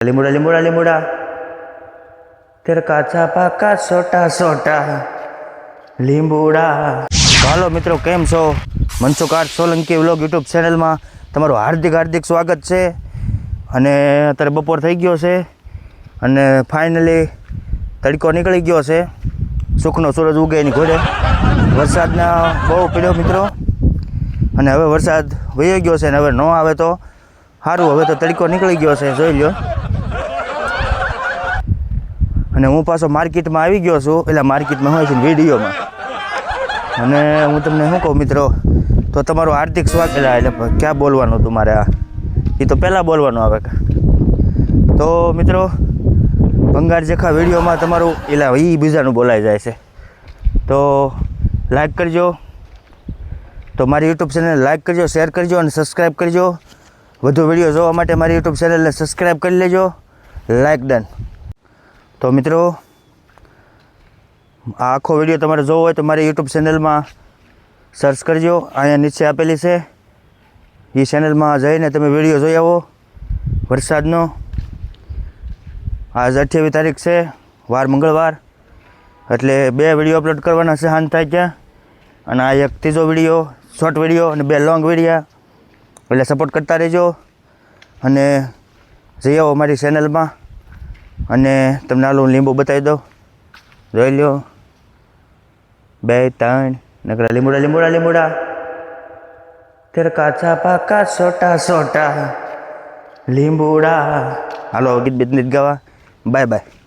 લીંબુડા લીંબુડા લીંબુડા તેર કાચા પાકા સોટા સોટા લીંબુડા. હાલો મિત્રો, કેમ છો? Mansukh R Solanki vlog YouTube ચેનલમાં તમારું હાર્દિક હાર્દિક સ્વાગત છે. અને અત્યારે બપોર થઈ ગયો છે અને ફાઇનલી તડકો નીકળી ગયો છે. સુખનો સૂરજ ઉગે એની ઘોડે. વરસાદના બહુ પીડ્યો મિત્રો, અને હવે વરસાદ વહી ગયો છે અને હવે ન આવે તો સારું. હવે તો તડકો નીકળી ગયો છે, જોઈ લો. અને હું પાછો માર્કેટમાં આવી ગયો છું, એટલે માર્કેટમાં હોય છે વિડીયોમાં. અને હું તમને શું કહું મિત્રો, તો તમારું હાર્દિક સ્વાગત. એટલે ક્યાં બોલવાનું હતું મારે? એ તો પહેલાં બોલવાનું આવે. તો મિત્રો, ભંગાર જેખા વિડીયોમાં તમારું એટલે એ બીજાનું બોલાઈ જાય છે. તો લાઈક કરજો, તો મારી યુટ્યુબ ચેનલ લાઈક કરજો, શેર કરજો અને સબસ્ક્રાઈબ કરજો. વધુ વિડીયો જોવા માટે મારી યુટ્યુબ ચેનલને સબસ્ક્રાઈબ કરી લેજો. Like done. તો મિત્રો, આ આખો વિડીયો તમારે જોવો હોય તો મારી યુટ્યુબ ચેનલમાં સર્ચ કરજો, અહીંયા નીચે આપેલી છે. એ ચેનલમાં જઈને તમે વિડીયો જોઈ આવો વરસાદનો. આજ 28 તારીખ છે, વાર મંગળવાર, એટલે 2 વિડીયો અપલોડ કરવાના છે સાંજ થાય ત્યાં. અને આ એક ત્રીજો વિડીયો શોર્ટ વિડીયો અને 2 લોંગ વિડીયો. એટલે સપોર્ટ કરતા રહેજો અને જઈ આવો મારી ચેનલમાં. અને તમને આલું લીંબુ બતાવી દઉં, જોઈ લો. 2 3 નકરા લીંબુડા લીંબુડા લીંબુડા તેર કાચા પાકા સોટા સોટા લીંબુડા. હાલો, ગીત બીત ગાવા. Bye bye.